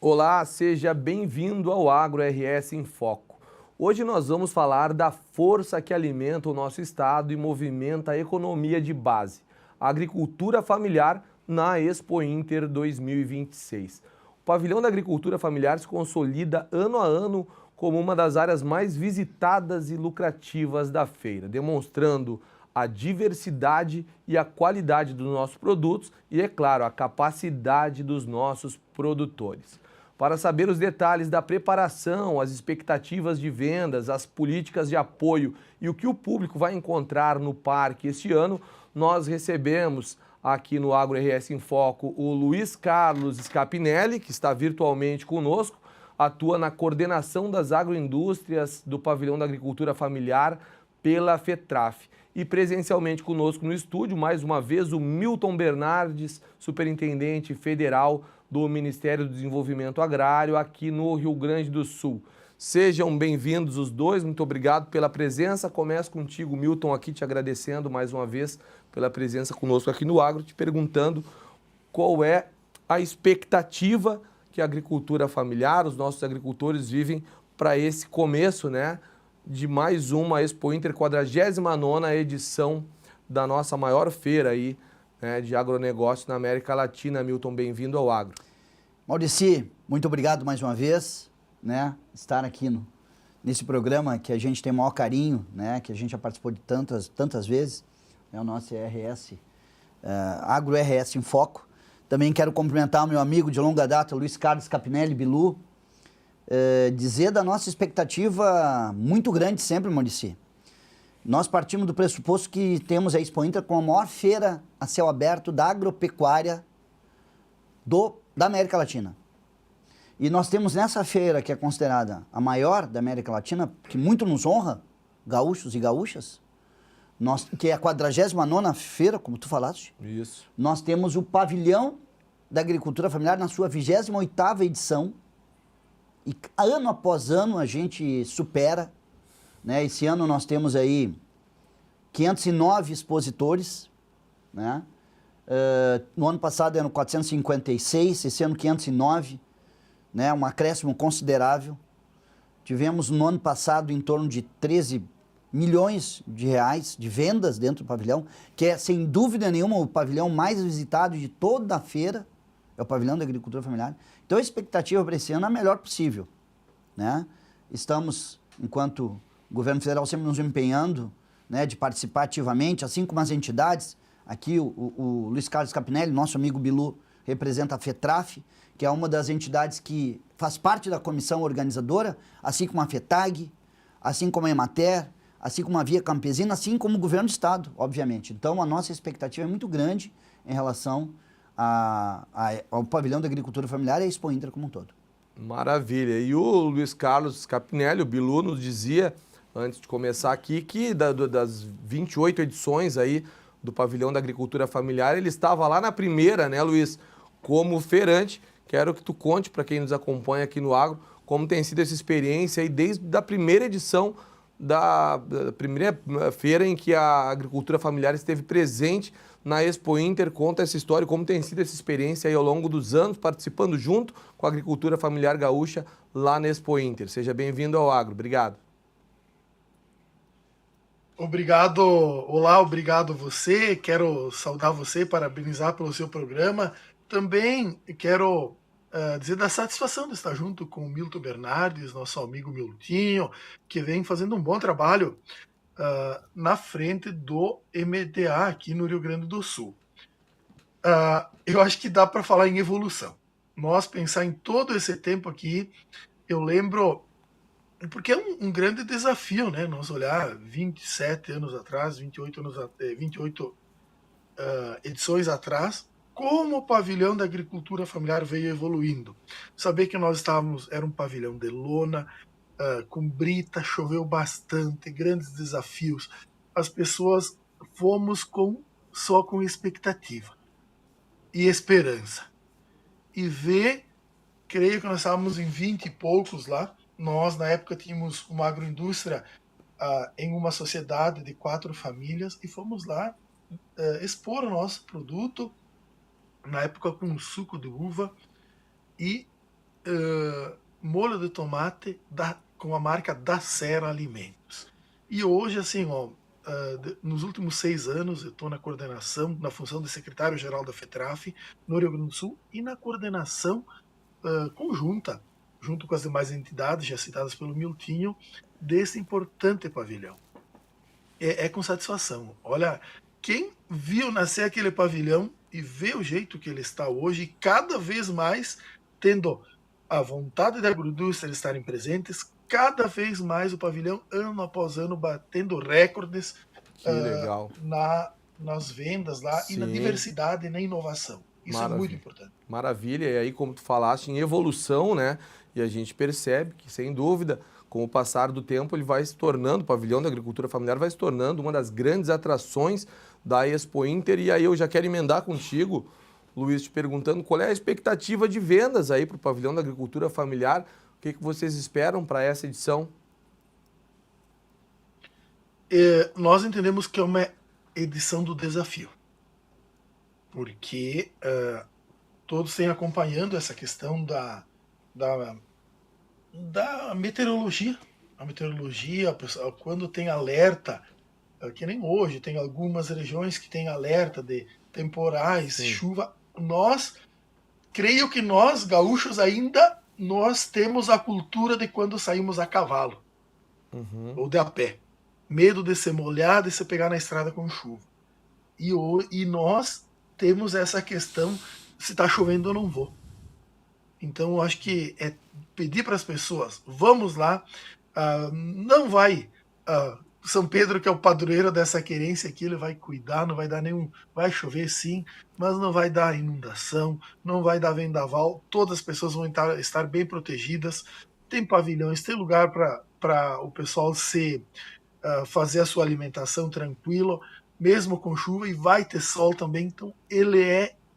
Olá, seja bem-vindo ao Agro RS em Foco. Hoje nós vamos falar da força que alimenta o nosso estado e movimenta a economia de base, a agricultura familiar na Expo Inter 2026. O pavilhão da agricultura familiar se consolida ano a ano como uma das áreas mais visitadas e lucrativas da feira, demonstrando a diversidade e a qualidade dos nossos produtos e, é claro, a capacidade dos nossos produtores. Para saber os detalhes da preparação, as expectativas de vendas, as políticas de apoio e o que o público vai encontrar no parque este ano, nós recebemos aqui no Agro RS em Foco o Luiz Carlos Scapinelli, que está virtualmente conosco, atua na coordenação das agroindústrias do Pavilhão da Agricultura Familiar pela FETRAF. E presencialmente conosco no estúdio, mais uma vez, o Milton Bernardes, superintendente federal do Ministério do Desenvolvimento Agrário aqui no Rio Grande do Sul. Sejam bem-vindos os dois, muito obrigado pela presença. Começo contigo, Milton, aqui te agradecendo mais uma vez pela presença conosco aqui no Agro, te perguntando qual é a expectativa que a agricultura familiar, os nossos agricultores vivem para esse começo, né, de mais uma Expo Inter, 49ª edição da nossa maior feira aí, né, de agronegócio na América Latina. Milton, bem-vindo ao Agro. Maurici, muito obrigado mais uma vez, né, estar aqui nesse programa que a gente tem o maior carinho, né, que a gente já participou de tantas vezes, é o nosso RS, Agro RS em Foco. Também quero cumprimentar o meu amigo de longa data, Luiz Carlos Scapinelli, Bilu, dizer da nossa expectativa muito grande sempre, Maurici. Nós partimos do pressuposto que temos a Expo Inter como a maior feira a céu aberto da agropecuária da América Latina. E nós temos nessa feira, que é considerada a maior da América Latina, que muito nos honra, gaúchos e gaúchas, que é a 49ª feira, como tu falaste. Isso. Nós temos o Pavilhão da Agricultura Familiar na sua 28ª edição. E ano após ano a gente supera, né? Esse ano nós temos aí 509 expositores, né? No ano passado eram 456, esse ano 509, né? Um acréscimo considerável. Tivemos no ano passado em torno de 13 milhões de reais de vendas dentro do pavilhão, que é sem dúvida nenhuma o pavilhão mais visitado de toda a feira, é o Pavilhão da Agricultura Familiar. Então a expectativa para esse ano é a melhor possível, né? Estamos, enquanto governo federal, sempre nos empenhando, né, de participar ativamente, assim como as entidades. Aqui o Luiz Carlos Scapinelli, nosso amigo Bilu, representa a FETRAF, que é uma das entidades que faz parte da comissão organizadora, assim como a FETAG, assim como a Emater, assim como a Via Campesina, assim como o governo do estado, obviamente. Então a nossa expectativa é muito grande em relação ao Pavilhão da Agricultura Familiar e a Expo Inter como um todo. Maravilha. E o Luiz Carlos Scapinelli, o Bilu, nos dizia, antes de começar aqui, que das 28 edições aí do Pavilhão da Agricultura Familiar, ele estava lá na primeira, né, Luiz, como feirante. Quero que tu conte para quem nos acompanha aqui no Agro como tem sido essa experiência aí desde a primeira edição da primeira feira em que a agricultura familiar esteve presente na Expo Inter. Conta essa história, como tem sido essa experiência aí ao longo dos anos, participando junto com a agricultura familiar gaúcha lá na Expo Inter. Seja bem-vindo ao Agro. Obrigado. Obrigado, olá, obrigado você. Quero saudar você, parabenizar pelo seu programa. Também quero dizer da satisfação de estar junto com o Milton Bernardes, nosso amigo Miltinho, que vem fazendo um bom trabalho na frente do MDA aqui no Rio Grande do Sul. Eu acho que dá para falar em evolução. Nós pensar em todo esse tempo aqui, eu lembro, porque é um grande desafio, né? Nós olhar 27 anos atrás, 28 edições atrás, como o pavilhão da agricultura familiar veio evoluindo. Saber que nós era um pavilhão de lona, com brita, choveu bastante, grandes desafios. As pessoas fomos só com expectativa e esperança. E creio que nós estávamos em 20 e poucos lá. Nós, na época, tínhamos uma agroindústria em uma sociedade de 4 famílias e fomos lá expor o nosso produto, na época com suco de uva, e molho de tomate com a marca da Serra Alimentos. E hoje, assim, ó, nos últimos 6 anos, eu estou na coordenação, na função de secretário-geral da FETRAF, no Rio Grande do Sul, e na coordenação conjunta, junto com as demais entidades já citadas pelo Miltinho, desse importante pavilhão. É com satisfação. Olha, quem viu nascer aquele pavilhão e vê o jeito que ele está hoje, cada vez mais tendo a vontade da agroindústria de estarem presentes, cada vez mais o pavilhão, ano após ano, batendo recordes legal. nas vendas lá. Sim. E na diversidade e na inovação. Isso Maravilha. é muito importante. Maravilha, e aí, como tu falaste, em evolução, né? E a gente percebe que, sem dúvida, com o passar do tempo, ele vai se tornando, o pavilhão da agricultura familiar vai se tornando uma das grandes atrações da Expo Inter. E aí eu já quero emendar contigo, Luiz, te perguntando qual é a expectativa de vendas aí para o pavilhão da agricultura familiar. O que vocês esperam para essa edição? Nós entendemos que é uma edição do desafio, porque todos têm acompanhando essa questão da meteorologia. A meteorologia, quando tem alerta, que nem hoje, tem algumas regiões que tem alerta de temporais, sim, chuva. Creio que nós, gaúchos, ainda nós temos a cultura de quando saímos a cavalo, ou de a pé. Medo de ser molhado e se pegar na estrada com chuva. E nós temos essa questão, se está chovendo eu não vou. Então eu acho que é pedir para as pessoas, vamos lá, não vai... São Pedro, que é o padroeiro dessa querência aqui, ele vai cuidar, não vai dar nenhum... Vai chover sim, mas não vai dar inundação, não vai dar vendaval, todas as pessoas vão estar bem protegidas, tem pavilhões, tem lugar para o pessoal fazer a sua alimentação tranquilo, mesmo com chuva, e vai ter sol também. Então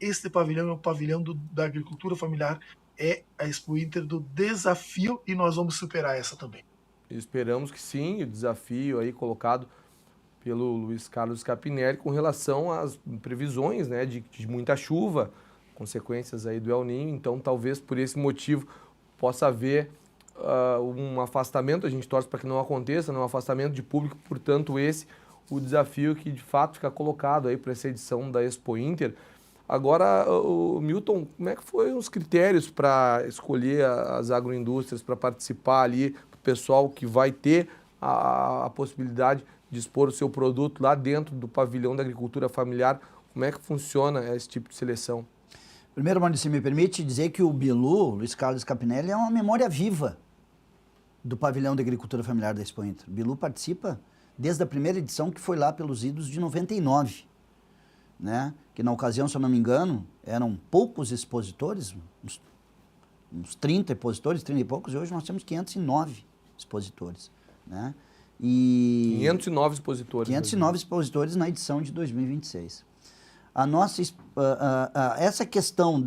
este pavilhão é o pavilhão da agricultura familiar, é a Expo Inter do desafio, e nós vamos superar essa também. Esperamos que sim, o desafio aí colocado pelo Luiz Carlos Scapinelli com relação às previsões, né, de muita chuva, consequências aí do El Niño. Então talvez por esse motivo possa haver um afastamento, a gente torce para que não aconteça, um afastamento de público, portanto o desafio que de fato fica colocado aí para essa edição da Expo Inter. Agora, Milton, como é que foram os critérios para escolher as agroindústrias para participar ali, para o pessoal que vai ter a possibilidade de expor o seu produto lá dentro do pavilhão da agricultura familiar? Como é que funciona esse tipo de seleção? Primeiro, Maurício, me permite dizer que o Bilu, Luiz Carlos Scapinelli, é uma memória viva do pavilhão da agricultura familiar da Expo Inter. O Bilu participa desde a primeira edição, que foi lá pelos idos de 99. Né? Que na ocasião, se eu não me engano, eram poucos expositores, uns 30 expositores, 30 e poucos, e hoje nós temos 509 expositores. Né? 509 expositores. 509 expositores na edição de 2026. Essa questão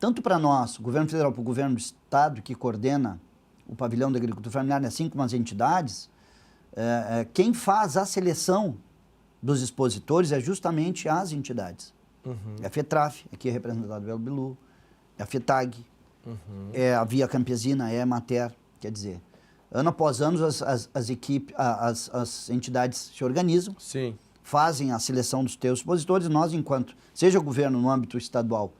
tanto para nós, o governo federal, para o governo do estado, que coordena o pavilhão da agricultura familiar, assim como as entidades, quem faz a seleção dos expositores é justamente as entidades. É a FETRAF, aqui é representado pelo Bilu, é a FETAG, é a Via Campesina, é a Emater. Quer dizer, ano após ano as entidades se organizam, sim, fazem a seleção dos teus expositores. Nós, enquanto, seja o governo no âmbito estadual,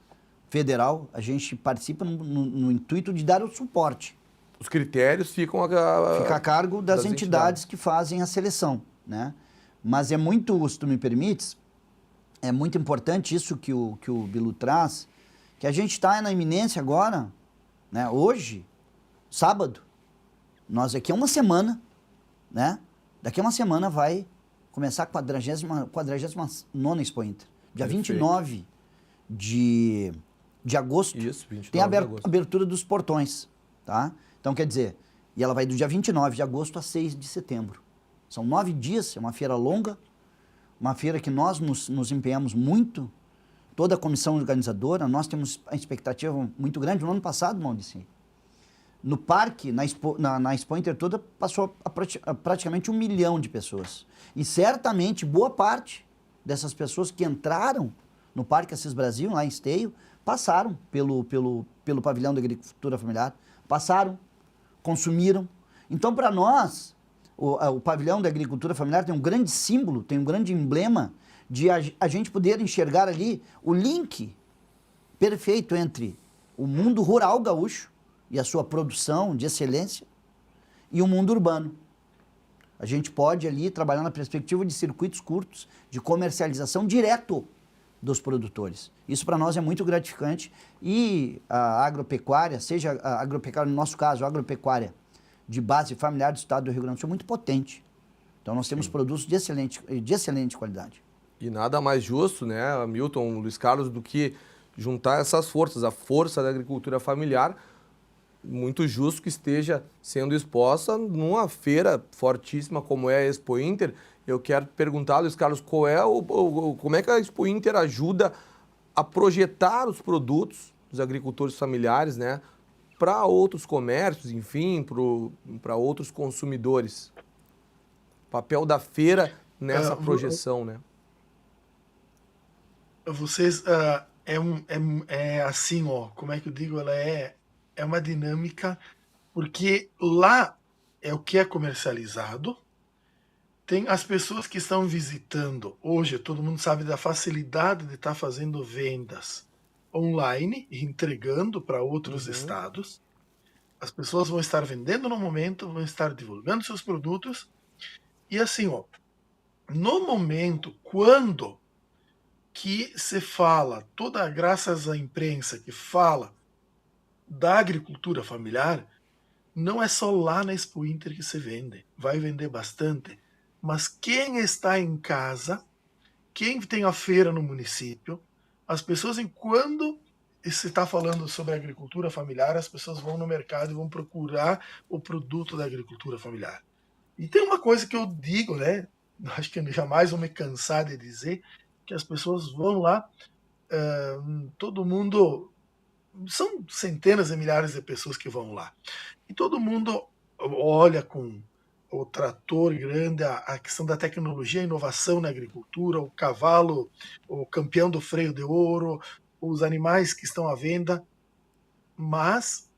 federal, a gente participa no intuito de dar o suporte. Os critérios ficam fica a cargo das entidades que fazem a seleção, né? Mas é muito, se tu me permites, é muito importante isso que o Bilu traz, que a gente está na iminência agora, né? Hoje, sábado, nós daqui a uma semana, né? Daqui a uma semana vai começar a 49ª Expo Inter. Dia 29 de agosto, isso, 29 tem a abertura dos portões, tá? Então, quer dizer, e ela vai do dia 29 de agosto a 6 de setembro. São 9 dias, é uma feira longa, uma feira que nós nos empenhamos muito, toda a comissão organizadora, nós temos a expectativa muito grande. No ano passado, Maurício, no parque, na Expo Inter toda, passou praticamente 1 milhão de pessoas. E certamente, boa parte dessas pessoas que entraram no Parque Assis Brasil, lá em Esteio, passaram pelo pavilhão da agricultura familiar, passaram, consumiram. Então, para nós, o pavilhão da agricultura familiar tem um grande símbolo, tem um grande emblema de a gente poder enxergar ali o link perfeito entre o mundo rural gaúcho e a sua produção de excelência e o mundo urbano. A gente pode ali trabalhar na perspectiva de circuitos curtos, de comercialização direto dos produtores. Isso para nós é muito gratificante e a agropecuária, seja a agropecuária, no nosso caso, a agropecuária de base familiar do estado do Rio Grande do Sul, é muito potente. Então nós temos produtos de excelente qualidade. E nada mais justo, né, Milton, Luiz Carlos, do que juntar essas forças, a força da agricultura familiar, muito justo que esteja sendo exposta numa feira fortíssima como é a Expo Inter. Eu quero perguntar, Luiz Carlos, como é que a Expo Inter ajuda a projetar os produtos dos agricultores familiares, né, para outros comércios, enfim, para outros consumidores? O papel da feira nessa projeção, né? Vocês, é assim, ó, como é que eu digo, ela é uma dinâmica, porque lá é o que é comercializado, tem as pessoas que estão visitando. Hoje todo mundo sabe da facilidade de estar fazendo vendas online e entregando para outros estados. As pessoas vão estar vendendo no momento, vão estar divulgando seus produtos. E assim, ó, no momento, quando que se fala, graças à imprensa que fala da agricultura familiar, não é só lá na Expo Inter que se vende. Vai vender bastante. Mas quem está em casa, quem tem a feira no município, as pessoas, quando se está falando sobre agricultura familiar, as pessoas vão no mercado e vão procurar o produto da agricultura familiar. E tem uma coisa que eu digo, né? Acho que jamais vou me cansar de dizer, que as pessoas vão lá, todo mundo, são centenas de milhares de pessoas que vão lá, e todo mundo olha com o trator grande, a questão da tecnologia, a inovação na agricultura, o cavalo, o campeão do freio de ouro, os animais que estão à venda, mas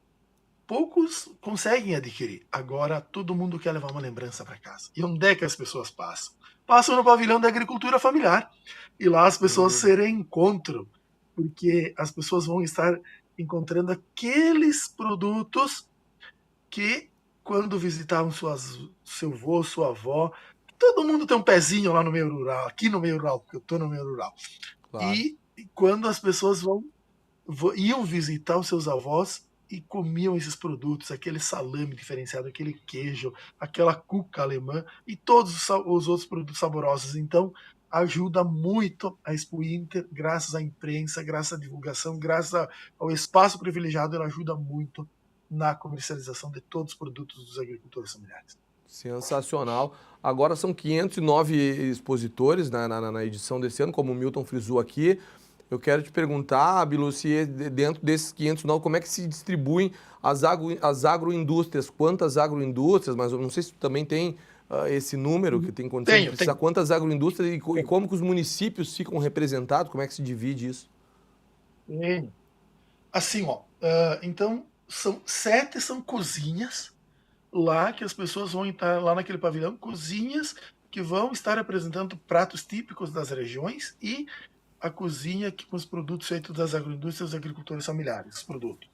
poucos conseguem adquirir. Agora todo mundo quer levar uma lembrança para casa. E onde é que as pessoas passam? Passam no pavilhão da agricultura familiar. E lá as pessoas se reencontram, porque as pessoas vão estar encontrando aqueles produtos que, quando visitavam seu avô, sua avó, todo mundo tem um pezinho lá no meio rural, aqui no meio rural, porque eu estou no meio rural. Claro. E quando as pessoas iam visitar os seus avós e comiam esses produtos, aquele salame diferenciado, aquele queijo, aquela cuca alemã e todos os outros produtos saborosos. Então, ajuda muito a Expo Inter, graças à imprensa, graças à divulgação, graças ao espaço privilegiado, ela ajuda muito na comercialização de todos os produtos dos agricultores familiares. Sensacional. Agora são 509 expositores na edição desse ano, como o Milton frisou aqui. Eu quero te perguntar, Bilu, se dentro desses 509, como é que se distribuem as agroindústrias? Quantas agroindústrias? Mas eu não sei se tu também tem esse número que tem condição de precisar. Quantas agroindústrias e como que os municípios ficam representados? Como é que se divide isso? Assim, ó, então, 7 são cozinhas lá que as pessoas vão estar lá naquele pavilhão, cozinhas que vão estar apresentando pratos típicos das regiões e a cozinha que com os produtos feitos das agroindústrias dos agricultores familiares, os produtos.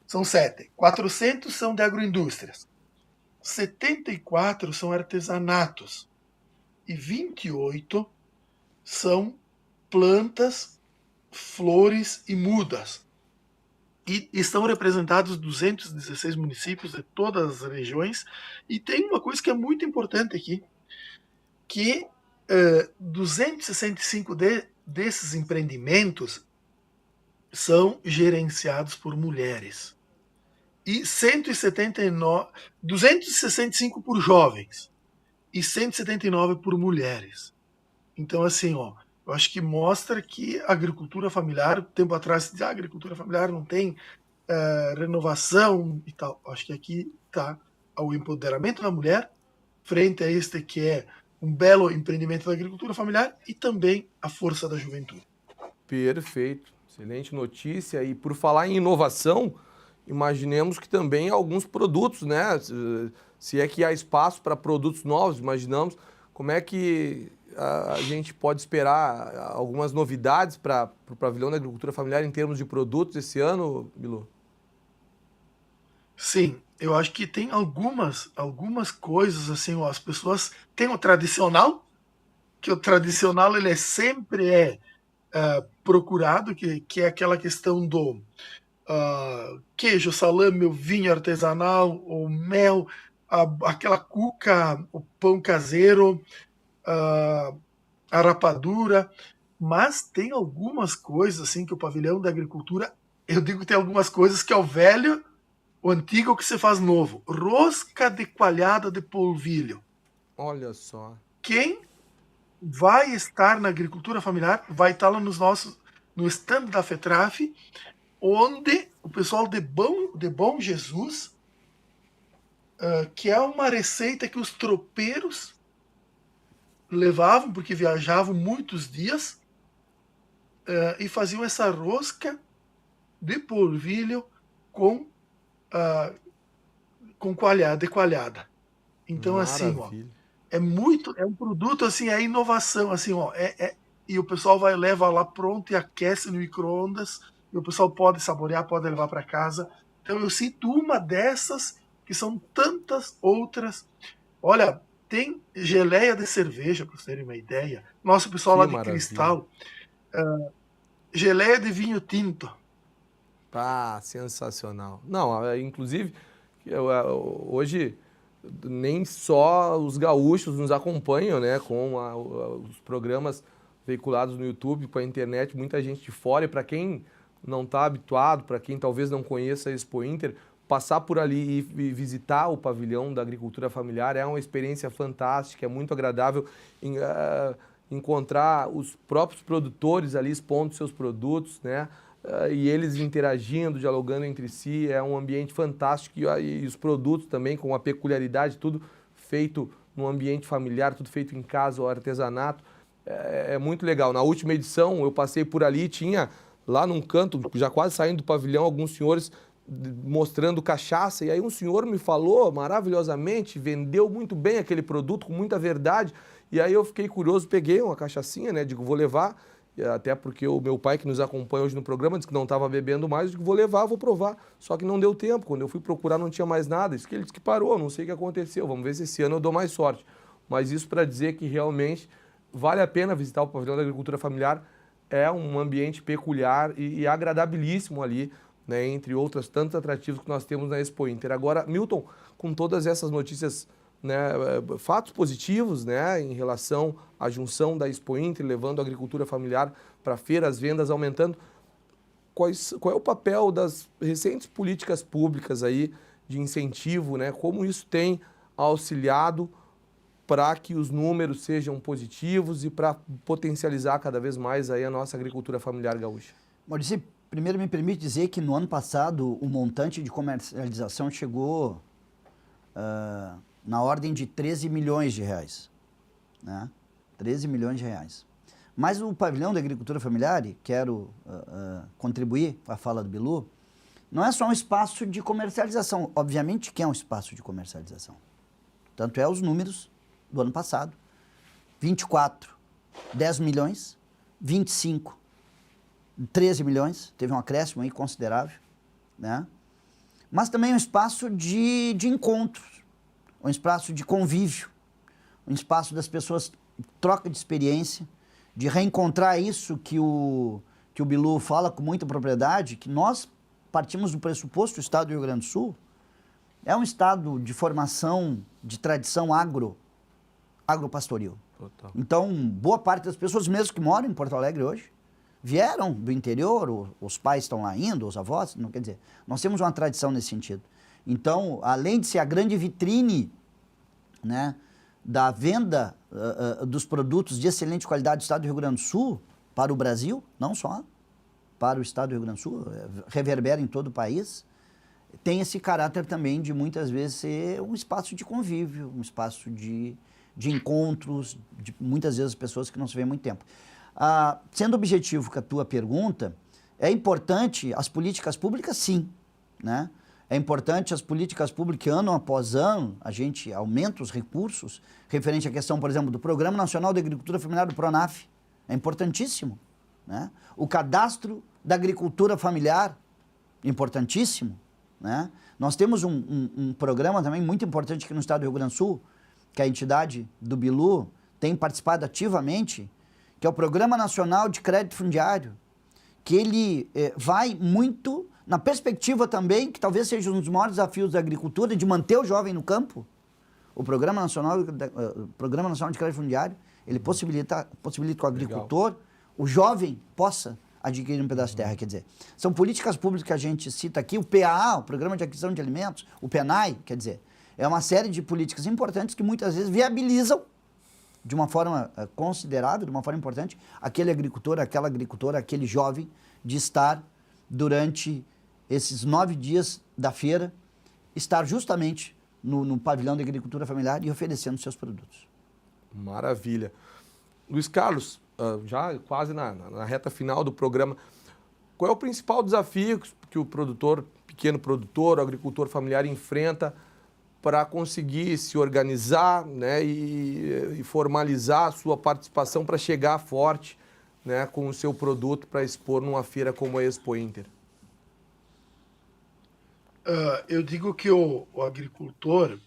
São 7. 400 são de agroindústrias. 74 são artesanatos. E 28 são plantas, flores e mudas. E estão representados 216 municípios de todas as regiões. E tem uma coisa que é muito importante aqui, que 265 desses empreendimentos são gerenciados por mulheres. E 265 por jovens. E 179 por mulheres. Então, assim, ó, eu acho que mostra que a agricultura familiar, tempo atrás, a agricultura familiar não tem renovação e tal. Acho que aqui está o empoderamento da mulher frente a este que é um belo empreendimento da agricultura familiar e também a força da juventude. Perfeito, excelente notícia. E por falar em inovação, imaginemos que também alguns produtos, né? Se é que há espaço para produtos novos, imaginamos, como é que a gente pode esperar algumas novidades para o pavilhão da agricultura familiar em termos de produtos esse ano, Bilu? Sim, eu acho que tem algumas coisas assim, ó, as pessoas têm o tradicional, que o tradicional ele sempre procurado, que é aquela questão do queijo, salame, o vinho artesanal, o mel, aquela cuca, o pão caseiro, a, a rapadura, mas tem algumas coisas assim que o pavilhão da agricultura, eu digo que tem algumas coisas que é o velho, o antigo que se faz novo. Rosca de coalhada de polvilho. Olha só. Quem vai estar na agricultura familiar vai estar lá no stand da FETRAF, onde o pessoal de Bom Jesus, que é uma receita que os tropeiros levavam, porque viajavam muitos dias, e faziam essa rosca de polvilho com, com coalhada. Então, assim, ó, Maravilha. é um produto, assim, é inovação, assim, ó, e o pessoal leva lá pronto e aquece no micro-ondas, e o pessoal pode saborear, pode levar para casa. Então eu cito uma dessas, que são tantas outras. Olha, tem geleia de cerveja, para vocês terem uma ideia. Nosso pessoal lá Que de maravilha. Cristal, geleia de vinho tinto. Ah, sensacional. Não, inclusive, hoje nem só os gaúchos nos acompanham, né, com os programas veiculados no YouTube, com a internet, muita gente de fora. E para quem não está habituado, para quem talvez não conheça a Expo Inter, passar por ali e visitar o pavilhão da agricultura familiar é uma experiência fantástica, é muito agradável encontrar os próprios produtores ali expondo seus produtos, né? E eles interagindo, dialogando entre si, é um ambiente fantástico e os produtos também com a peculiaridade, tudo feito num ambiente familiar, tudo feito em casa, o artesanato, é muito legal. Na última edição eu passei por ali, tinha lá num canto, já quase saindo do pavilhão, alguns senhores mostrando cachaça, e aí um senhor me falou maravilhosamente, vendeu muito bem aquele produto, com muita verdade, e aí eu fiquei curioso, peguei uma cachaçinha, né, digo, vou levar, até porque o meu pai que nos acompanha hoje no programa disse que não estava bebendo mais, eu digo, vou levar, vou provar, só que não deu tempo, quando eu fui procurar não tinha mais nada, ele disse que parou, não sei o que aconteceu, vamos ver se esse ano eu dou mais sorte, mas isso para dizer que realmente vale a pena visitar o pavilhão da agricultura familiar, é um ambiente peculiar e agradabilíssimo ali, né, entre outros tantos atrativos que nós temos na Expo Inter. Agora, Milton, com todas essas notícias, né, fatos positivos, né, em relação à junção da Expo Inter, levando a agricultura familiar para feira, as vendas aumentando, qual é o papel das recentes políticas públicas aí de incentivo, né, como isso tem auxiliado para que os números sejam positivos e para potencializar cada vez mais aí a nossa agricultura familiar gaúcha? Maurício, primeiro me permite dizer que no ano passado o montante de comercialização chegou na ordem de 13 milhões de reais. Né? 13 milhões de reais. Mas o pavilhão da agricultura familiar, e quero contribuir com a fala do Bilu, não é só um espaço de comercialização. Obviamente que é um espaço de comercialização. Tanto é os números do ano passado. 24, 10 milhões, 25, 13 milhões, teve um acréscimo aí considerável, né? Mas também é um espaço de encontros, um espaço de convívio, um espaço das pessoas, troca de experiência, de reencontrar isso que o Bilu fala com muita propriedade, que nós partimos do pressuposto, o estado do Rio Grande do Sul é um estado de formação, de tradição agropastoril. Total. Então, boa parte das pessoas mesmo que moram em Porto Alegre hoje, vieram do interior, os pais estão lá ainda, os avós, não quer dizer, nós temos uma tradição nesse sentido. Então, além de ser a grande vitrine, né, da venda dos produtos de excelente qualidade do estado do Rio Grande do Sul para o Brasil, não só para o estado do Rio Grande do Sul, reverbera em todo o país, tem esse caráter também de muitas vezes ser um espaço de convívio, um espaço de encontros, de muitas vezes pessoas que não se vêem há muito tempo. Sendo objetivo com a tua pergunta, é importante as políticas públicas, sim, né? É importante as políticas públicas, ano após ano, a gente aumenta os recursos, referente à questão, por exemplo, do Programa Nacional de Agricultura Familiar, do PRONAF. É importantíssimo, né? O cadastro da agricultura familiar, importantíssimo, né? Nós temos um programa também muito importante aqui no estado do Rio Grande do Sul, que a entidade do Bilu tem participado ativamente, que é o Programa Nacional de Crédito Fundiário, que ele vai muito na perspectiva também, que talvez seja um dos maiores desafios da agricultura, de manter o jovem no campo. O Programa Nacional de Crédito Fundiário, ele possibilita que o agricultor, legal, o jovem, possa adquirir um pedaço de terra. Quer dizer, são políticas públicas que a gente cita aqui, o PAA, o Programa de Aquisição de Alimentos, o PENAI, quer dizer, é uma série de políticas importantes que muitas vezes viabilizam de uma forma considerável, de uma forma importante, aquele agricultor, aquela agricultora, aquele jovem, de estar durante esses 9 dias da feira, estar justamente no pavilhão de agricultura familiar e oferecendo seus produtos. Maravilha. Luiz Carlos, já quase na reta final do programa, qual é o principal desafio que o produtor, pequeno produtor, o agricultor familiar enfrenta para conseguir se organizar, né, e formalizar a sua participação para chegar forte, né, com o seu produto para expor numa feira como a Expo Inter? Eu digo que o agricultor,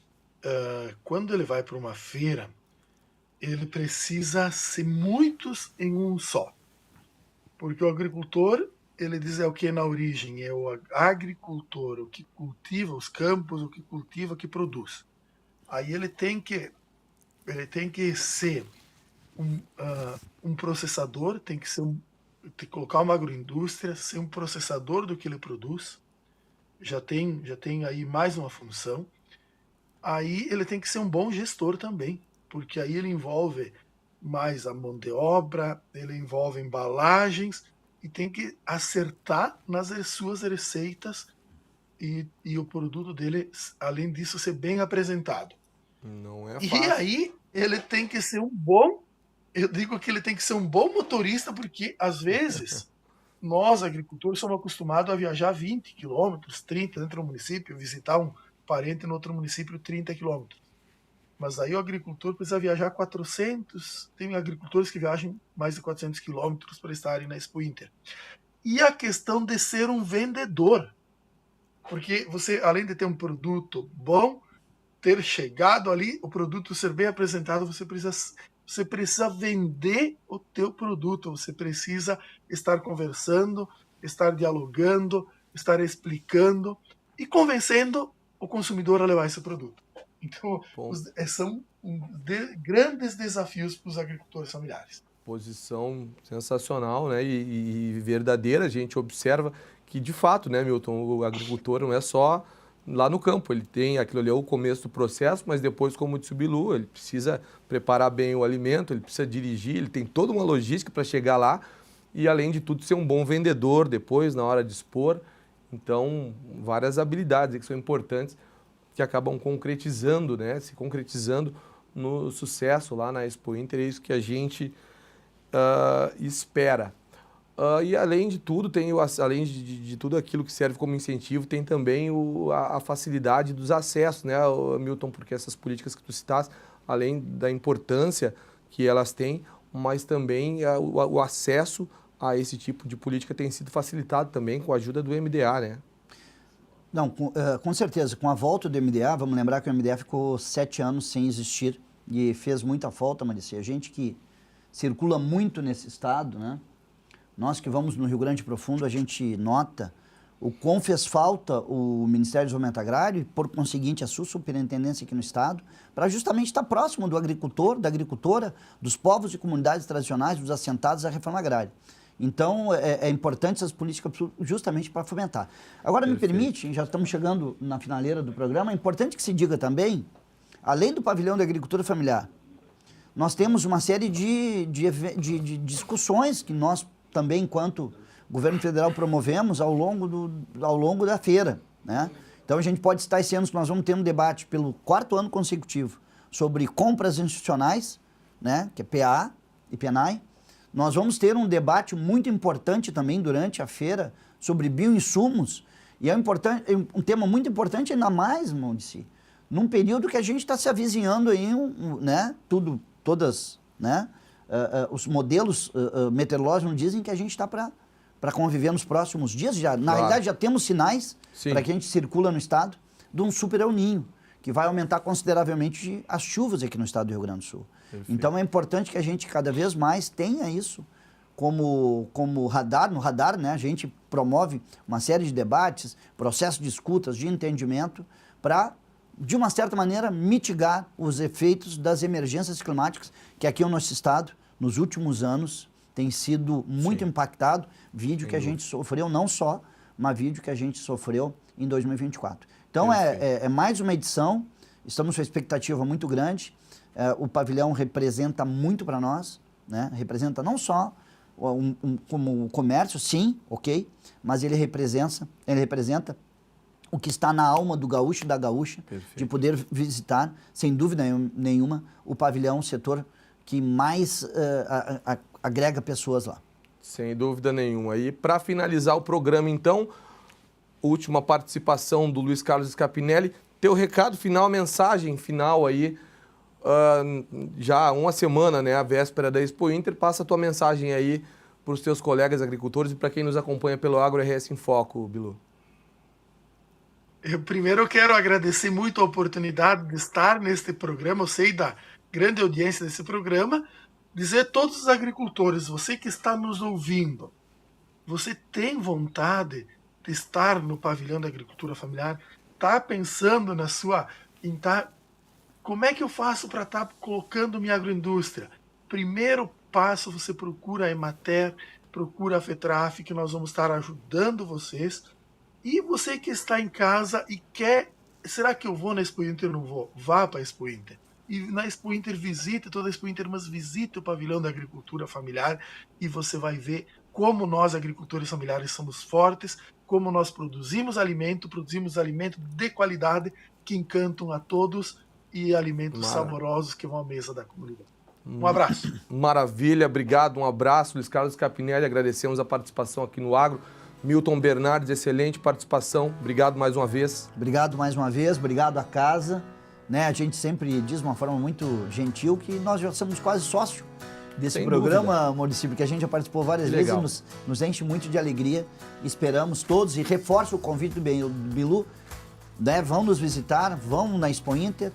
quando ele vai para uma feira, ele precisa ser muitos em um só. Porque o agricultor, ele diz o que na origem, é o agricultor, o que cultiva os campos, o que cultiva, o que produz. Aí ele tem que ser um processador, tem que colocar uma agroindústria, ser um processador do que ele produz. Já tem aí mais uma função. Aí ele tem que ser um bom gestor também, porque aí ele envolve mais a mão de obra, ele envolve embalagens e tem que acertar nas suas receitas e o produto dele, além disso, ser bem apresentado. Não é fácil. E aí ele tem que ser eu digo que ele tem que ser um bom motorista, porque às vezes nós, agricultores, somos acostumados a viajar 20 quilômetros, 30 dentro do município, visitar um parente no outro município 30 quilômetros. Mas aí o agricultor precisa viajar 400, tem agricultores que viajam mais de 400 quilômetros para estarem na Expo Inter. E a questão de ser um vendedor, porque você, além de ter um produto bom, ter chegado ali, o produto ser bem apresentado, você precisa vender o teu produto, você precisa estar conversando, estar dialogando, estar explicando e convencendo o consumidor a levar esse produto. Então, são grandes desafios para os agricultores familiares. Posição sensacional, né, e verdadeira. A gente observa que, de fato, né, Milton, o agricultor não é só lá no campo, ele tem aquilo ali, é o começo do processo, mas depois, como disse o Bilu, ele precisa preparar bem o alimento, ele precisa dirigir, ele tem toda uma logística para chegar lá e, além de tudo, ser um bom vendedor depois, na hora de expor. Então, várias habilidades que são importantes, que acabam concretizando, né, se concretizando no sucesso lá na Expo Inter. É isso que a gente espera. E além de tudo, além de tudo aquilo que serve como incentivo, tem também a facilidade dos acessos, né, Milton, porque essas políticas que tu citaste, além da importância que elas têm, mas também o acesso a esse tipo de política tem sido facilitado também com a ajuda do MDA, né? Não, com certeza. Com a volta do MDA, vamos lembrar que o MDA ficou 7 anos sem existir e fez muita falta, Maricê. A gente que circula muito nesse estado, né? Nós que vamos no Rio Grande Profundo, a gente nota o quão fez falta o Ministério do Desenvolvimento Agrário e, por conseguinte, a sua superintendência aqui no estado, para justamente estar próximo do agricultor, da agricultora, dos povos e comunidades tradicionais, dos assentados à reforma agrária. Então, é importante essas políticas justamente para fomentar. Agora, me permite, já estamos chegando na finaleira do programa, é importante que se diga também, além do pavilhão da agricultura familiar, nós temos uma série de discussões que nós também, enquanto governo federal, promovemos ao longo da feira, né? Então, a gente pode citar esse ano que nós vamos ter um debate pelo 4º ano consecutivo sobre compras institucionais, né, que é PA e PENAI. Nós vamos ter um debate muito importante também durante a feira sobre bioinsumos, e é um tema muito importante ainda mais, Maurício, num período que a gente está se avizinhando aí, né, os modelos meteorológicos dizem que a gente está para conviver nos próximos dias. Na realidade, já temos sinais para que a gente circula no estado de um super El Niño, que vai aumentar consideravelmente as chuvas aqui no estado do Rio Grande do Sul. Perfeito. Então é importante que a gente cada vez mais tenha isso como radar. No radar, né, a gente promove uma série de debates, processos de escutas, de entendimento, para, de uma certa maneira, mitigar os efeitos das emergências climáticas que aqui no nosso estado, nos últimos anos, tem sido muito impactado. Vídeo que a gente sofreu, não só, mas vídeo que a gente sofreu em 2024. Então é mais uma edição, estamos com uma expectativa muito grande. O pavilhão representa muito para nós, né? Representa não só como comércio, sim, ok, mas ele representa o que está na alma do gaúcho e da gaúcha. Perfeito. De poder visitar, sem dúvida nenhuma, o pavilhão, o setor que mais agrega pessoas lá. Sem dúvida nenhuma. E para finalizar o programa, então, última participação do Luiz Carlos Scapinelli, teu recado final, mensagem final aí, já uma semana, né, a véspera da Expo Inter, passa a tua mensagem aí para os teus colegas agricultores e para quem nos acompanha pelo Agro RS em Foco, Bilu. Primeiro eu quero agradecer muito a oportunidade de estar neste programa, eu sei da grande audiência desse programa, dizer a todos os agricultores, você que está nos ouvindo, você tem vontade de estar no pavilhão da agricultura familiar, está pensando como é que eu faço para estar colocando minha agroindústria? Primeiro passo, você procura a Emater, procura a FETRAF, que nós vamos estar ajudando vocês. E você que está em casa e quer, será que eu vou na Expo Inter ou não vou? Vá para a Expo Inter. E na Expo Inter visite toda a Expo Inter, mas visite o pavilhão da agricultura familiar e você vai ver como nós, agricultores familiares, somos fortes, como nós produzimos alimento de qualidade que encantam a todos e alimentos saborosos que vão à mesa da comunidade. Um abraço. Maravilha, obrigado, um abraço. Luiz Carlos Scapinelli, agradecemos a participação aqui no Agro. Milton Bernardes, excelente participação, obrigado mais uma vez. Obrigado mais uma vez, obrigado à casa. Né, a gente sempre diz de uma forma muito gentil que nós já somos quase sócio desse programa, Maurício, porque a gente já participou várias vezes e nos enche muito de alegria. Esperamos todos, e reforço o convite do Bilu, né, vão nos visitar, vão na Expo Inter,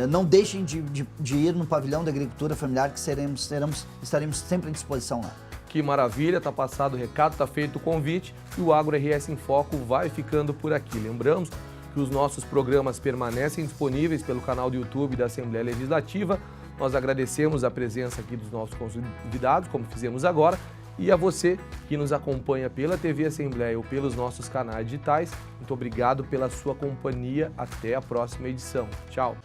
não deixem de ir no pavilhão da agricultura familiar, que estaremos sempre à disposição lá. Que maravilha, tá passado o recado, tá feito o convite e o Agro RS em Foco vai ficando por aqui. Lembramos que os nossos programas permanecem disponíveis pelo canal do YouTube da Assembleia Legislativa. Nós agradecemos a presença aqui dos nossos convidados, como fizemos agora, e a você que nos acompanha pela TV Assembleia ou pelos nossos canais digitais. Muito obrigado pela sua companhia. Até a próxima edição. Tchau.